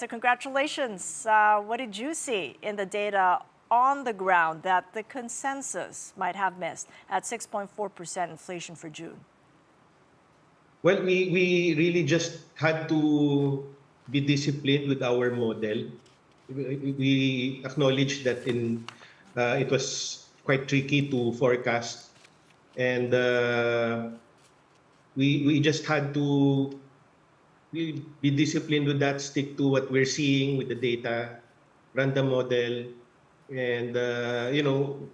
So congratulations. What did you see in the data on the ground that the consensus might have missed at 6.4% inflation for June? Well, we really just had to be disciplined with our model. We acknowledge that it was quite tricky to forecast, and we just had to be disciplined with that, stick to what we're seeing with the data, run the model, and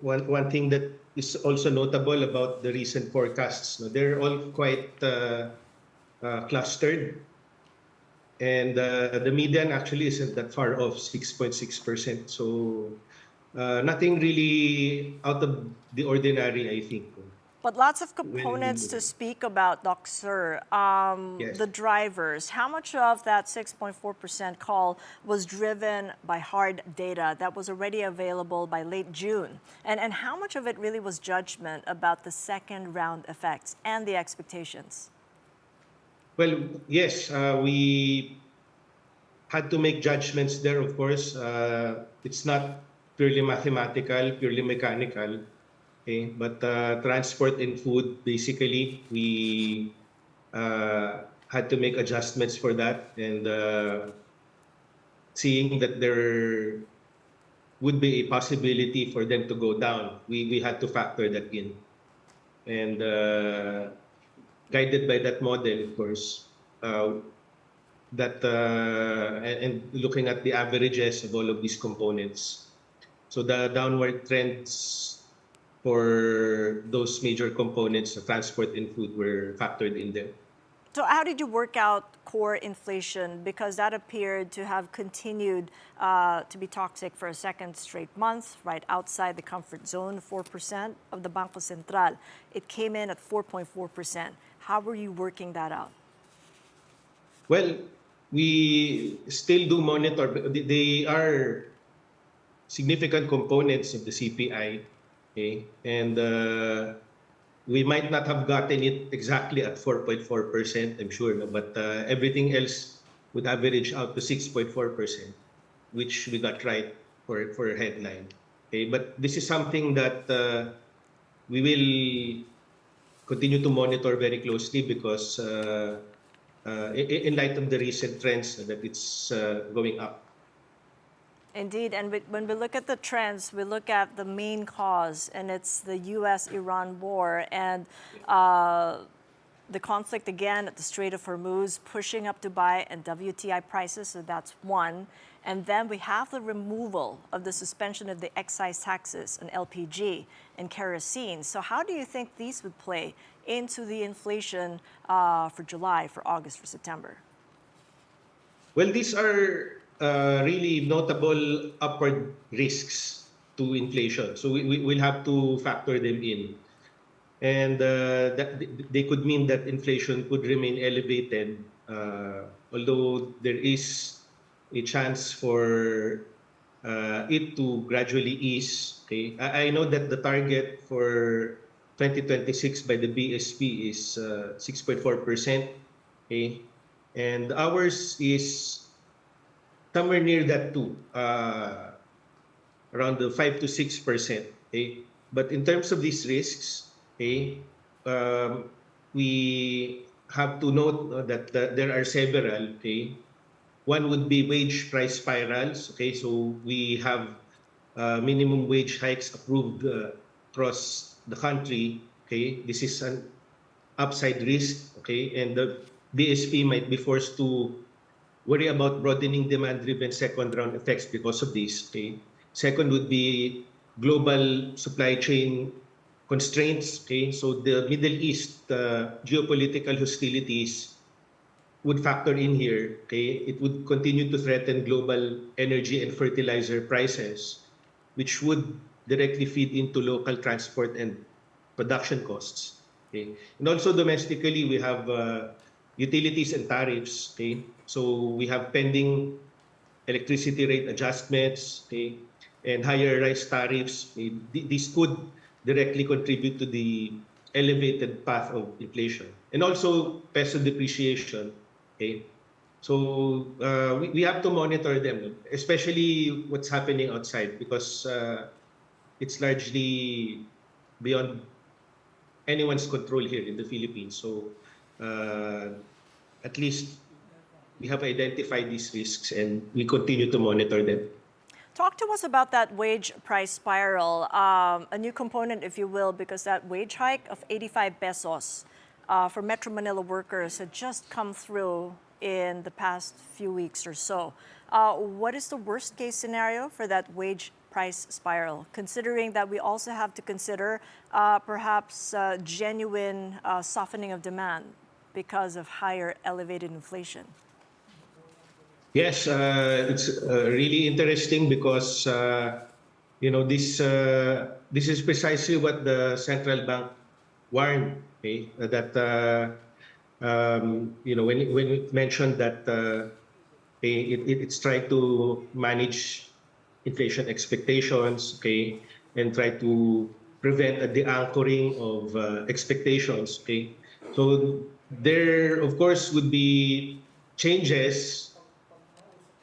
one thing that is also notable about the recent forecasts, no, they're all quite clustered, and the median actually isn't that far off, 6.6%. So nothing really out of the ordinary, I think. But lots of components to When speak about, Doc Sir. The Yes. drivers, how much of that 6.4% call was driven by hard data that was already available by late June? And how much of it really was judgment about the second round effects and the expectations? Well, yes, we had to make judgments there, of course. It's not purely mathematical, purely mechanical. Okay, but transport and food, basically, we had to make adjustments for that, and seeing that there would be a possibility for them to go down, we had to factor that in. And guided by that model, of course, and looking at the averages of all of these components. So the downward trends for those major components, the transport and food, were factored in there. So how did you work out core inflation? Because that appeared to have continued to be toxic for a second straight month, right outside the comfort zone, 4% of the Bangko Sentral. It came in at 4.4%. How were you working that out? Well, we still do monitor, but they are significant components of the CPI. Okay? And we might not have gotten it exactly at 4.4%, I'm sure, no? But everything else would average out to 6.4%, which we got right for a headline. Okay? But this is something that we will continue to monitor very closely because in light of the recent trends that it's going up. Indeed, and when we look at the trends, we look at the main cause, and it's the U.S.-Iran war and the conflict again at the Strait of Hormuz, pushing up Dubai and WTI prices, so that's one. And then we have the removal of the suspension of the excise taxes on LPG and kerosene. So how do you think these would play into the inflation for July, for August, for September? Well, these are really notable upward risks to inflation. So we'll have to factor them in. And that they could mean that inflation could remain elevated, although there is a chance for it to gradually ease. Okay? I know that the target for 2026 by the BSP is 6.4%. Okay? And ours is somewhere near that too, around the 5 to 6%. Okay? But in terms of these risks, okay, we have to note that there are several. Okay? One would be wage price spirals. Okay? So we have minimum wage hikes approved across the country. Okay? This is an upside risk. Okay? And the BSP might be forced to worry about broadening demand-driven second-round effects because of this. Okay? Second would be global supply chain constraints. Okay? So the Middle East geopolitical hostilities would factor in here. Okay? It would continue to threaten global energy and fertilizer prices, which would directly feed into local transport and production costs. Okay? And also domestically, we have utilities and tariffs. Okay? So we have pending electricity rate adjustments, okay, and higher rice tariffs. Okay? These could directly contribute to the elevated path of inflation. And also peso depreciation. Okay? So we have to monitor them, especially what's happening outside, because it's largely beyond anyone's control here in the Philippines. So at least we have identified these risks and we continue to monitor them. Talk to us about that wage price spiral, a new component, if you will, because that wage hike of 85 pesos for Metro Manila workers had just come through in the past few weeks or so. What is the worst case scenario for that wage price spiral, considering that we also have to consider perhaps genuine softening of demand because of higher elevated inflation? Yes, it's really interesting because this is precisely what the central bank warned. Okay, that when it mentioned that it's trying to manage inflation expectations, okay, and try to prevent the anchoring of expectations. Okay, so there, of course, would be changes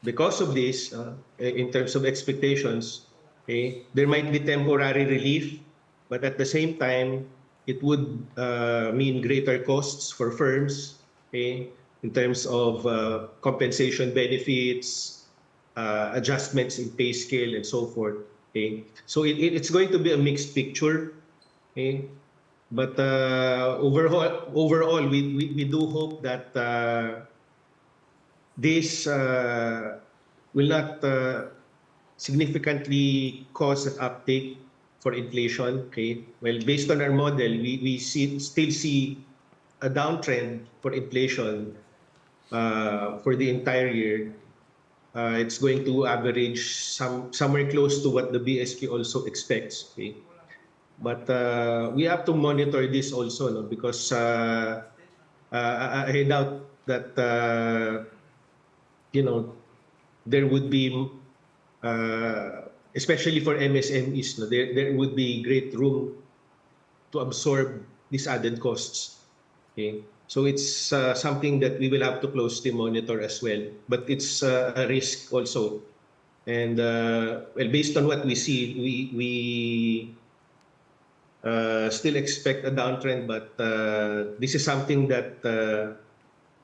because of this, in terms of expectations. Okay, there might be temporary relief, but at the same time, it would mean greater costs for firms, okay, in terms of compensation benefits, adjustments in pay scale, and so forth. Okay, so it's going to be a mixed picture. Okay, but overall, we do hope that this will not significantly cause an uptake for inflation. Okay, well, based on our model, we still see a downtrend for inflation for the entire year. It's going to average somewhere close to what the BSP also expects. Okay, but we have to monitor this also, no? Because I doubt that there would be, especially for MSMEs, no, there would be great room to absorb these added costs. Okay, so it's something that we will have to closely monitor as well. But it's a risk also, and well, based on what we see, we still expect a downtrend, but this is something that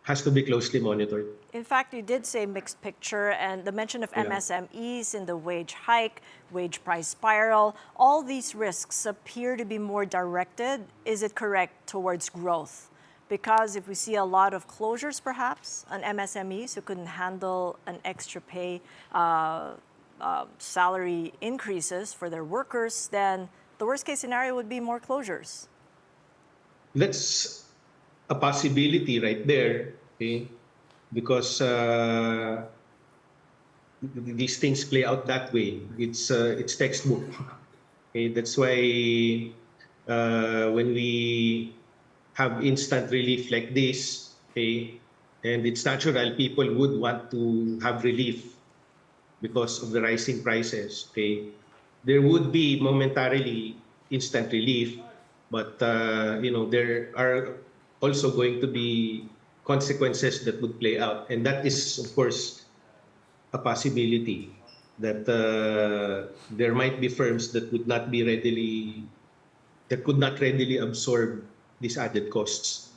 has to be closely monitored. In fact, you did say mixed picture, and the mention of Yeah. MSMEs in the wage hike, wage price spiral, all these risks appear to be more directed, is it correct, towards growth? Because if we see a lot of closures, perhaps, on MSMEs who couldn't handle an extra pay, salary increases for their workers, then the worst case scenario would be more closures. That's a possibility right there, okay? Because these things play out that way. It's textbook. Okay, that's why when we have instant relief like this, okay, and it's natural, people would want to have relief because of the rising prices. Okay, there would be momentarily instant relief, but there are also going to be consequences that would play out, and that is, of course, a possibility that there might be firms that could not readily absorb these added costs.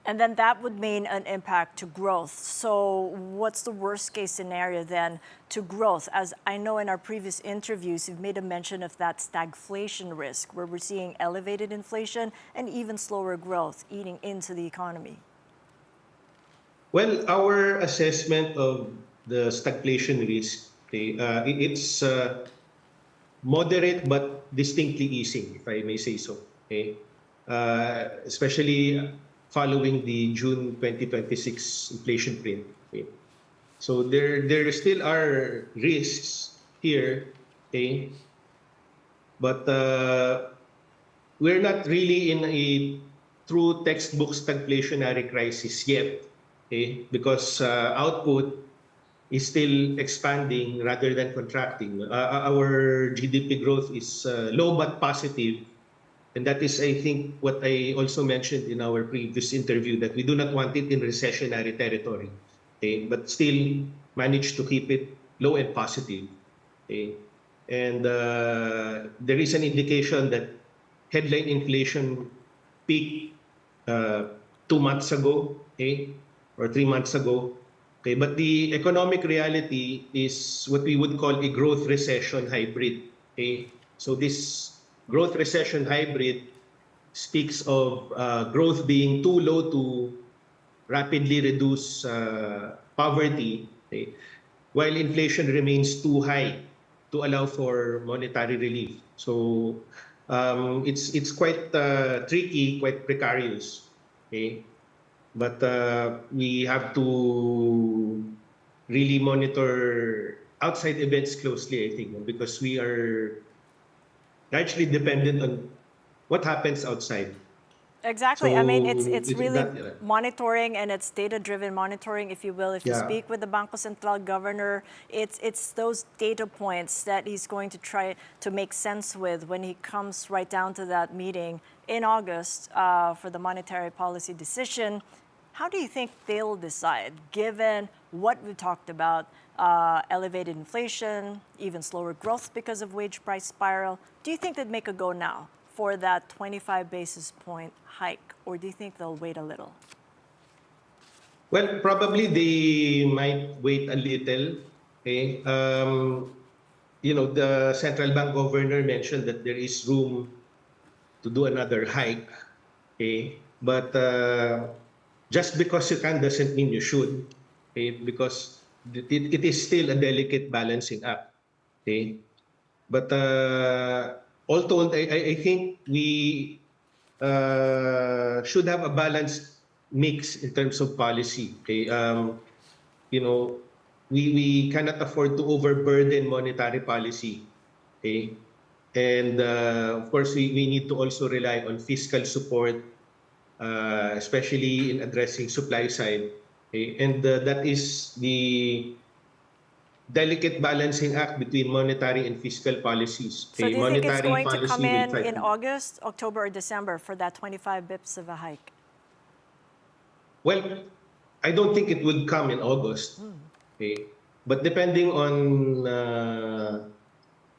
And then that would mean an impact to growth. So what's the worst case scenario then to growth? As I know in our previous interviews, you've made a mention of that stagflation risk, where we're seeing elevated inflation and even slower growth eating into the economy. Well, our assessment of the stagflation risk, okay, it's moderate but distinctly easing, if I may say so. Okay, especially following the June 2026 inflation print. Okay. So there still are risks here, okay? But we're not really in a true textbook stagflationary crisis yet, okay? Because output is still expanding rather than contracting. Our GDP growth is low but positive. And that is, I think, what I also mentioned in our previous interview, that we do not want it in recessionary territory. okay, but still managed to keep it low and positive. Okay. And there is an indication that headline inflation peaked 2 months ago, okay, or 3 months ago. Okay, but the economic reality is what we would call a growth recession hybrid. Okay, so this growth recession hybrid speaks of growth being too low to rapidly reduce poverty, okay, while inflation remains too high to allow for monetary relief. So it's quite tricky, quite precarious. Okay, but we have to really monitor outside events closely, I think, because we are largely dependent on what happens outside. Exactly. I mean, So it's it's really that, monitoring, and it's data-driven monitoring, if you will. If you yeah. speak with the Bangko Sentral governor, it's those data points that he's going to try to make sense with when he comes right down to that meeting in August for the monetary policy decision. How do you think they'll decide, given what we talked about, elevated inflation, even slower growth because of wage price spiral? Do you think they'd make a go now for that 25 basis point hike, or do you think they'll wait a little? Well, probably they might wait a little. Okay. The central bank governor mentioned that there is room to do another hike. Okay. But just because you can doesn't mean you should. Okay. Because it is still a delicate balancing act. Okay. But all told, I think we should have a balanced mix in terms of policy. Okay, you know, we cannot afford to overburden monetary policy. Okay, and of course we need to also rely on fiscal support, especially in addressing supply side. Okay, and that is the delicate balancing act between monetary and fiscal policies. So Okay, do you think it's monetary going to come policy will try in to. August, October, or December for that 25 bips of a hike? Well, I don't think it would come in August. Okay, but depending on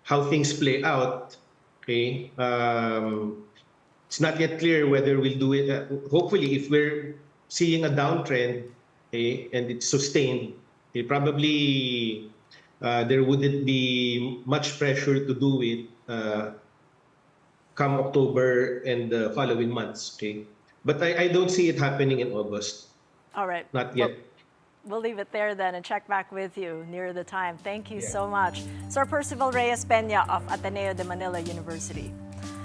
how things play out, okay, it's not yet clear whether we'll do it. Hopefully, if we're seeing a downtrend, okay, and it's sustained, okay, probably there wouldn't be much pressure to do it come October and the following months. Okay, but I don't see it happening in August. All right. Not Well, yet. we'll leave it there then and check back with you near the time. Thank you Yeah. so much. Sir Percival Reyes Peña of Ateneo de Manila University.